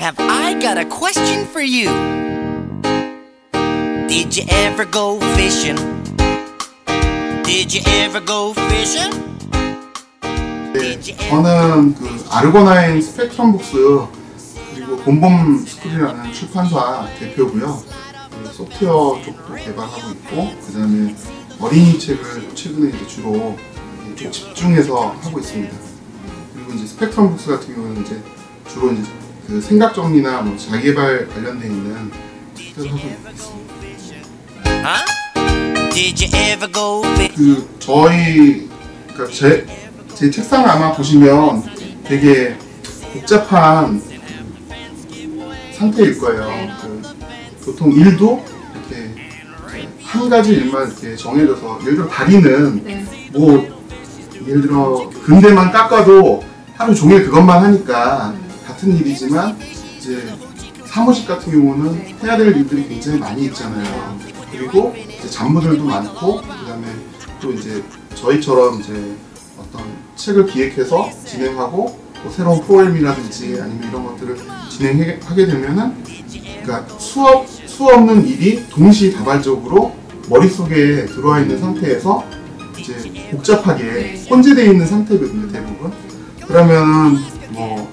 Have I got a question for you? Did you ever go fishing? Did you ever go fishing? 네, 저는 그 아르고나인 스펙트럼 북스 그리고 봄봄 스쿨이라는 출판사 대표고요. 소프트웨어 쪽도 개발하고 있고, 그 다음에 어린이 책을 최근에 이제 주로 좀 집중해서 하고 있습니다. 그리고 이제 스펙트럼 북스 같은 경우는 이제 주로 이제 그 생각 정리나 뭐 자기개발 관련돼 있는 책들을 하고 있습니다. 그 저희 그러니까 제 책상을 아마 보시면 되게 복잡한 상태일 거예요. 그 보통 일도 이렇게 한 가지 일만 이렇게 정해져서, 예를 들어 다리는 뭐 예를 들어 근대만 깎아도 하루 종일 그것만 하니까 같은 일이지만, 이제 사무실 같은 경우는 해야 될 일들이 굉장히 많이 있잖아요. 그리고 이제 잡무들도 많고, 그다음에 또 이제 저희처럼 이제 어떤 책을 기획해서 진행하고 또 새로운 프로그램이라든지 아니면 이런 것들을 진행하게 되면은, 그러니까 수 없는 일이 동시다발적으로 머릿속에 들어와 있는 상태에서 이제 복잡하게 혼재되어 있는 상태거든요, 대부분. 그러면 뭐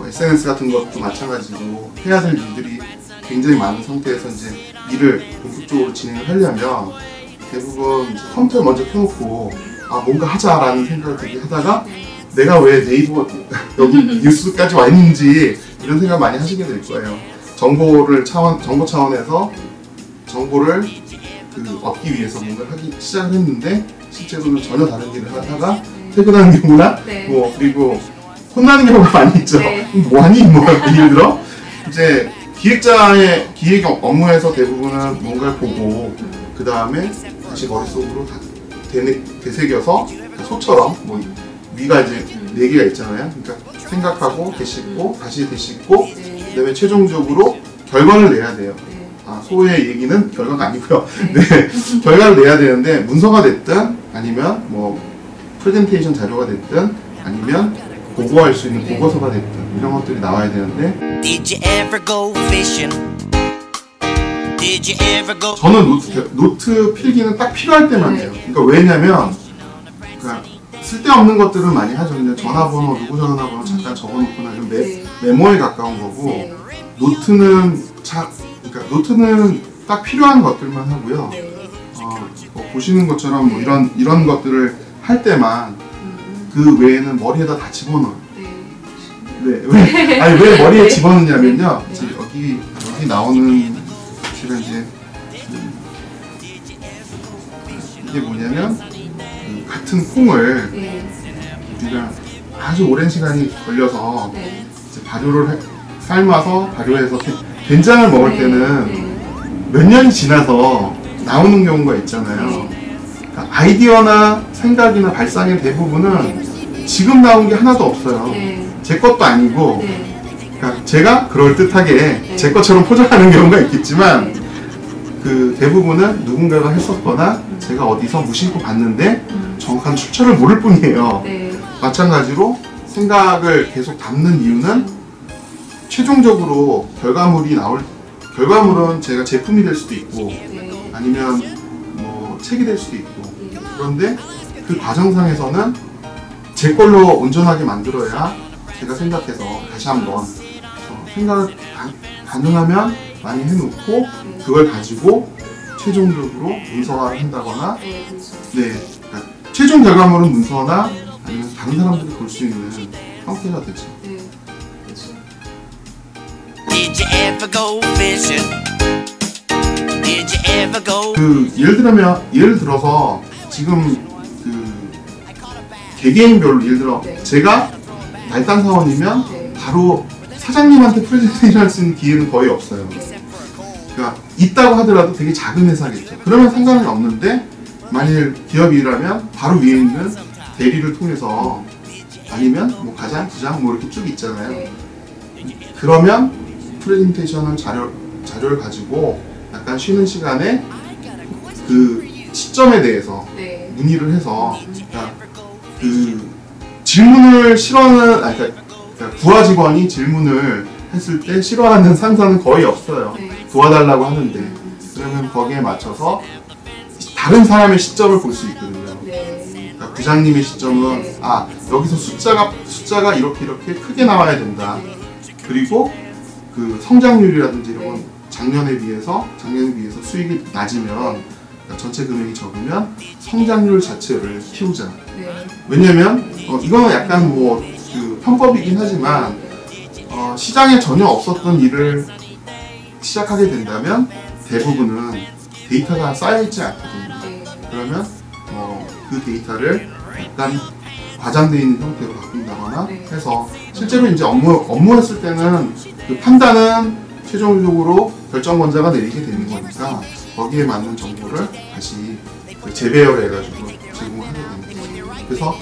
SNS 같은 것도 마찬가지로 해야 될 일들이 굉장히 많은 상태에서 이제 일을 본격적으로 진행을 하려면 대부분 이제 컴퓨터를 먼저 켜놓고 뭔가 하자라는 생각을 되게 하다가 내가 왜 네이버 여기 뉴스까지 와 있는지 이런 생각 많이 하시게 될 거예요. 정보 차원에서 정보를 얻기 위해서 뭔가를 하기 시작을 했는데, 실제로는 전혀 다른 일을 하다가 퇴근하는 경우나 그리고 혼나는 경우가 많이 있죠. 뭐하니? 예를 들어 이제 기획자의 기획 업무에서 대부분은 뭔가를 보고 그 다음에 다시 머릿속으로 되새겨서 소처럼 위가 이제 4개가 있잖아요. 그러니까 생각하고 되씹고 다시 되씹고 그 다음에 최종적으로 결과를 내야 돼요. 소의 얘기는 결과가 아니고요. 네, 결과를 내야 되는데 문서가 됐든 아니면 뭐 프레젠테이션 자료가 됐든 아니면 보고할 수 있는 보고서가 됐든 이런 것들이 나와야 되는데, 저는 노트 필기는 딱 필요할 때만 해요. 그러니까 왜냐면 쓸데없는 것들은 많이 하죠. 그냥 전화번호, 누구 전화번호 잠깐 적어놓거나 이런 메모에 가까운 거고, 노트는 딱 필요한 것들만 하고요. 보시는 것처럼 뭐 이런 것들을 할 때만 그 외에는 머리에다 다 집어넣어요. 왜 머리에 집어넣냐면요. 여기 나오는 제가 이제 이게 뭐냐면 같은 콩을 우리가 아주 오랜 시간이 걸려서 이제 발효를 삶아서 발효해서 된장을 먹을 때는 몇 년이 지나서 나오는 경우가 있잖아요. 그러니까 아이디어나 생각이나 발상의 대부분은 지금 나온 게 하나도 없어요. 제 것도 아니고, 그러니까 제가 그럴듯하게 제 것처럼 포장하는 경우가 있겠지만 그 대부분은 누군가가 했었거나 제가 어디서 무심코 봤는데 정확한 출처를 모를 뿐이에요. 마찬가지로 생각을 계속 담는 이유는 최종적으로 결과물은 제가 제품이 될 수도 있고 아니면 뭐 책이 될 수도 있고, 그런데 그 과정상에서는 제 걸로 온전하게 만들어야 제가 생각해서 다시 한번 생각을 가능하면 많이 해놓고 그걸 가지고 최종적으로 문서화를 한다거나, 그러니까 최종 결과물은 문서나 아니면 다른 사람들이 볼 수 있는 형태가 되죠. 예를 들어서 지금 개개인별로, 예를 들어 제가 말단 사원이면 바로 사장님한테 프레젠테이션 할 수 있는 기회는 거의 없어요. 그러니까 있다고 하더라도 되게 작은 회사겠죠. 그러면 상관이 없는데, 만일 기업이라면 바로 위에 있는 대리를 통해서 아니면 뭐 과장, 부장 뭐 이렇게 쭉 있잖아요. 그러면 프레젠테이션을 자료를 가지고 약간 쉬는 시간에 그 시점에 대해서 문의를 해서, 그러니까 그 질문을 그러니까 부하 직원이 질문을 했을 때 싫어하는 상사는 거의 없어요. 네. 도와달라고 하는데 그러면 거기에 맞춰서 다른 사람의 시점을 볼 수 있거든요. 네. 그러니까 부장님의 시점은 네. 아 여기서 숫자가 이렇게 크게 나와야 된다. 그리고 그 성장률이라든지 이런 건 작년에 비해서 수익이 낮으면 그러니까 전체 금액이 적으면 성장률 자체를 키우자. 네. 왜냐면 이거는 약간 뭐 그 편법이긴 하지만 시장에 전혀 없었던 일을 시작하게 된다면 대부분은 데이터가 쌓여있지 않거든요. 네. 그러면 그 데이터를 약간 과장되어 있는 형태로 바꾼다거나 네. 해서 실제로 이제 업무 했을 때는 그 판단은 최종적으로 결정권자가 내리게 되는 거니까 거기에 맞는 정보를 다시 재배열 해가지고 제공하게 되는 거죠. 그래서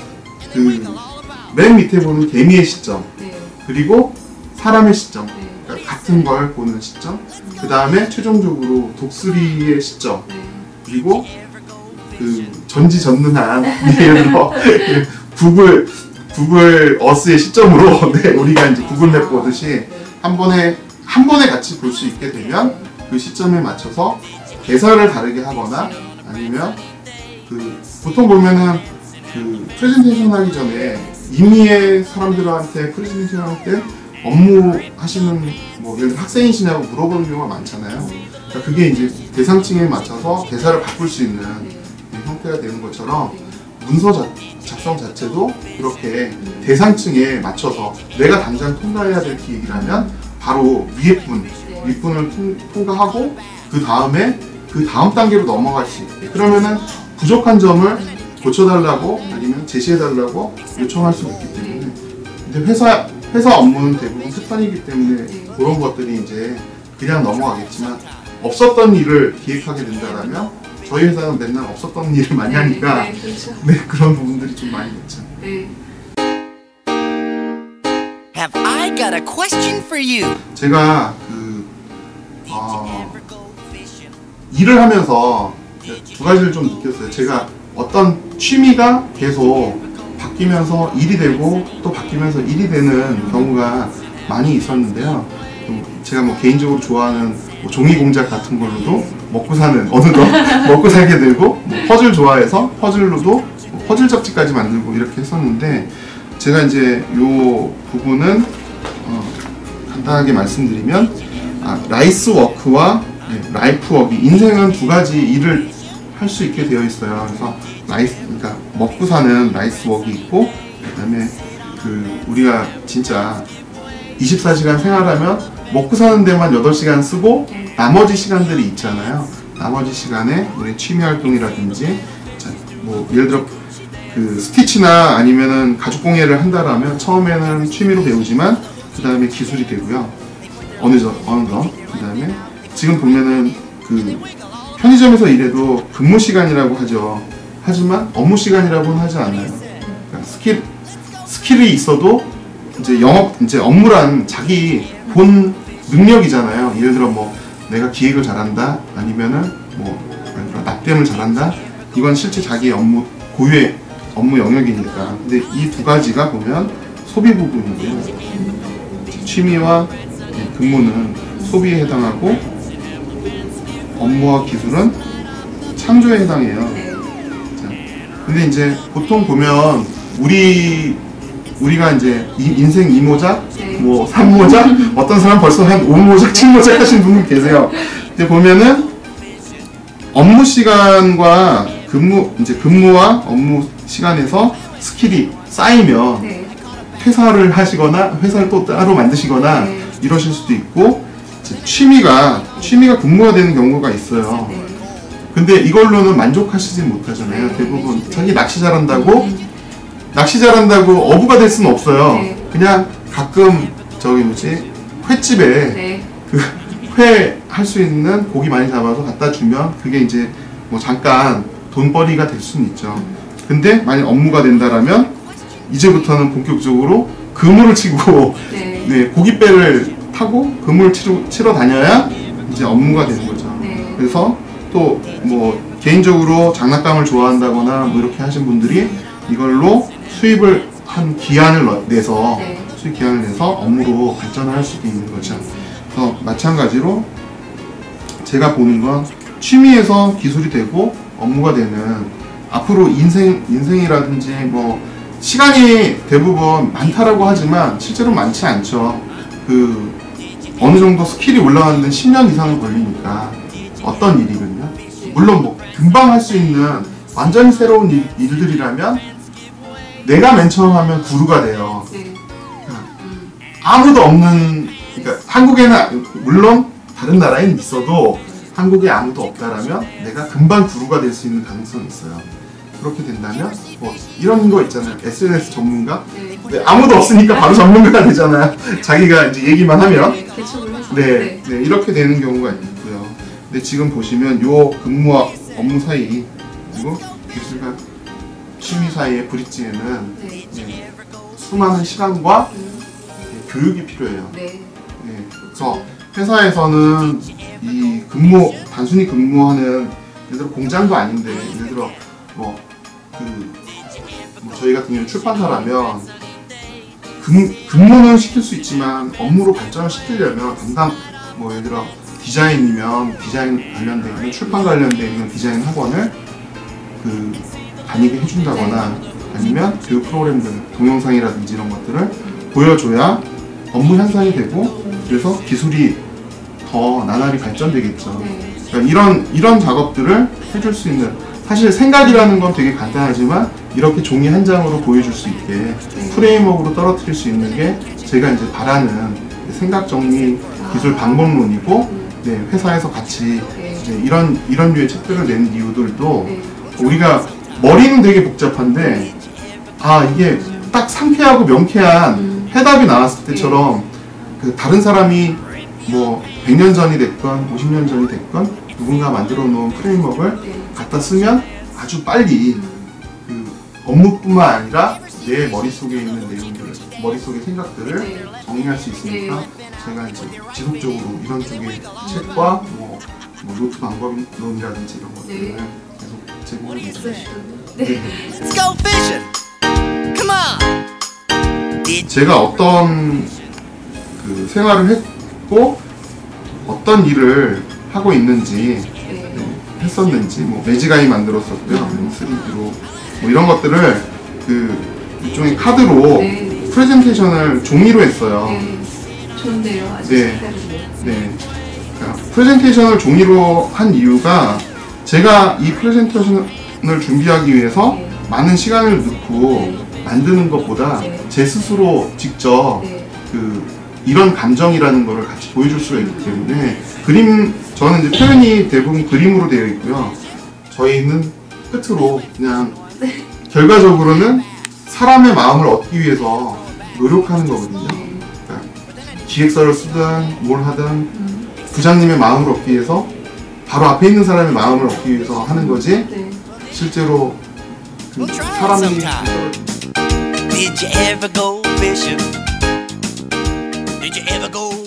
그 맨 밑에 보는 개미의 시점 네. 그리고 사람의 시점 네. 그러니까 같은 걸 보는 시점 그 다음에 최종적으로 독수리의 시점 네. 그리고 그 전지전능한 예를 들어 구글 어스의 시점으로 네, 우리가 이제 구글 맵 보듯이 한 번에 같이 볼 수 있게 되면 그 시점에 맞춰서 대사를 다르게 하거나 아니면 그 보통 보면은 그 프레젠테이션 하기 전에 임의의 사람들한테 프레젠테이션 할 때 업무 하시는 뭐 예를 들어 학생이시냐고 물어보는 경우가 많잖아요. 그러니까 그게 이제 대상층에 맞춰서 대사를 바꿀 수 있는 형태가 되는 것처럼 문서 작성 자체도 이렇게 대상층에 맞춰서 내가 당장 통과해야 될 기획이라면 바로 윗분을 통과하고 그 다음에 그 다음 단계로 넘어갈 수 있게 그러면은 부족한 점을 고쳐달라고 아니면 제시해달라고 요청할 수 있기 때문에 근데 회사 업무는 대부분 스판이기 때문에 그런 것들이 이제 그냥 넘어가겠지만 없었던 일을 기획하게 된다면 저희 회사는 맨날 없었던 일을 많이 하니까 네, 그렇죠. 네 그런 부분들이 좀 많이 있죠. 네. Have I got a question for you? 제가 일을 하면서 두 가지를 좀 느꼈어요. 제가 어떤 취미가 계속 바뀌면서 일이 되고 또 바뀌면서 일이 되는 경우가 많이 있었는데요. 제가 뭐 개인적으로 좋아하는 뭐 종이 공작 같은 걸로도 먹고 사는 어느덧 먹고 살게 되고 뭐 퍼즐 좋아해서 퍼즐로도 뭐 퍼즐 접지까지 만들고 이렇게 했었는데 제가 이제 요 부분은 간단하게 말씀드리면 라이스 워크와 라이프 워크 인생은 두 가지 일을 할 수 있게 되어 있어요. 그래서 그러니까 먹고 사는 라이스 워크 있고 그다음에 그 우리가 진짜 24시간 생활하면 먹고 사는 데만 8시간 쓰고 나머지 시간들이 있잖아요. 나머지 시간에 우리 취미 활동이라든지 뭐 예를 들어 그 스티치나 아니면은 가죽 공예를 한다라면 처음에는 취미로 배우지만 그 다음에 기술이 되고요. 어느 정 그 다음에 지금 보면은 그 편의점에서 일해도 근무 시간이라고 하죠. 하지만 업무 시간이라고는 하지 않아요. 그러니까 스킬이 있어도 이제 업무란 자기 본 능력이잖아요. 예를 들어 뭐 내가 기획을 잘한다 아니면은 뭐 예를 들어 납땜을 잘한다 이건 실제 자기의 업무 고유의 업무 영역이니까. 근데 이 두 가지가 보면 소비 부분인데요. 취미와 근무는 소비에 해당하고 업무와 기술은 창조에 해당해요. 자, 근데 이제 보통 보면 우리가 이제 인생 2모작, 뭐 3모작, 어떤 사람 벌써 한 5모작, 7모작 하신 분들 계세요. 근데 보면은 업무 시간과 근무와 업무 시간에서 스킬이 쌓이면 회사를 하시거나 회사를 또 따로 만드시거나 이러실 수도 있고 취미가 근무가 되는 경우가 있어요. 근데 이걸로는 만족하시지 못하잖아요. 대부분 자기 낚시 잘한다고 어부가 될 수는 없어요. 그냥 가끔 횟집에 그 회 할 수 있는 고기 많이 잡아서 갖다 주면 그게 이제 뭐 잠깐 돈벌이가 될 수는 있죠. 근데 만약 업무가 된다라면 이제부터는 본격적으로 그물을 치고 고깃배를 타고 그물을 치러 다녀야 이제 업무가 되는 거죠. 그래서 또 뭐 개인적으로 장난감을 좋아한다거나 뭐 이렇게 하신 분들이 이걸로 수입을 한 기한을 내서 수익 기반을 내서 업무로 발전을 할 수도 있는 거죠. 그래서 마찬가지로 제가 보는 건 취미에서 기술이 되고 업무가 되는, 앞으로 인생이라든지 뭐 시간이 대부분 많다라고 하지만 실제로 많지 않죠. 그 어느 정도 스킬이 올라가는 데 10년 이상은 걸리니까 어떤 일이군요. 물론 뭐 금방 할 수 있는 완전히 새로운 일들이라면 내가 맨 처음 하면 구루가 돼요. 아무도 없는, 그러니까 한국에는 물론 다른 나라엔 있어도 한국에 아무도 없다라면 내가 금방 구루가 될 수 있는 가능성이 있어요. 그렇게 된다면 뭐 이런 거 있잖아요. SNS 전문가? 네, 아무도 없으니까 바로 전문가가 되잖아요. 자기가 이제 얘기만 하면. 네, 이렇게 되는 경우가 있고요. 근데 지금 보시면 요 근무와 업무 사이 그리고 기술과 취미 사이의 브릿지에는 수많은 시간과 교육이 필요해요. 그래서 회사에서는 이 단순히 근무하는, 예를 들어 공장도 아닌데, 예를 들어 뭐 저희 같은 경우는 출판사라면 근무는 시킬 수 있지만 업무로 발전을 시키려면 담당, 뭐 예를 들어 디자인이면 디자인 관련돼 있는, 출판 관련돼 있는 디자인 학원을 다니게 해준다거나 아니면 교육 프로그램들, 동영상이라든지 이런 것들을 보여줘야 업무 향상이 되고, 그래서 기술이 더 나날이 발전되겠죠. 그러니까 이런 작업들을 해줄 수 있는, 사실 생각이라는 건 되게 간단하지만 이렇게 종이 한 장으로 보여줄 수 있게 프레임워크로 떨어뜨릴 수 있는 게 제가 이제 바라는 생각 정리 기술 방법론이고, 회사에서 같이 이제 이런 류의 책들을 내는 이유들도, 우리가 머리는 되게 복잡한데 이게 딱 상쾌하고 명쾌한 해답이 나왔을 때처럼 다른 사람이 뭐 100년 전이 됐건 50년 전이 됐건 누군가 만들어 놓은 프레임워크를 갖다 쓰면 아주 빨리 업무뿐만 아니라 내 머릿속에 있는 내용들, 머릿속의 생각들을 정리할 수 있으니까 제가 이제 지속적으로 이런 쪽의 책과 뭐 노트 방법론이라든지 이런 것들을 계속 제공을 해드립니다. Let's go fishing. Come on. 제가 어떤 생활을 했고 어떤 일을 하고 있는지 했었는지, 뭐 매지가이 만들었었고요, 3D로 뭐 이런 것들을 일종의 카드로 프레젠테이션을 종이로 했어요. 좋은데요, 아주 그러니까 프레젠테이션을 종이로 한 이유가, 제가 이 프레젠테이션을 준비하기 위해서 많은 시간을 넣고 만드는 것보다 제 스스로 직접 이런 감정이라는 거를 같이 보여줄 수가 있기 때문에, 저는 이제 표현이 대부분 그림으로 되어 있고요. 저희는 끝으로 그냥 결과적으로는 사람의 마음을 얻기 위해서 노력하는 거거든요. 그러니까 기획서를 쓰든 뭘 하든 부장님의 마음을 얻기 위해서, 바로 앞에 있는 사람의 마음을 얻기 위해서 하는 거지, 실제로 사람이 Did you ever go fishing? Did you ever go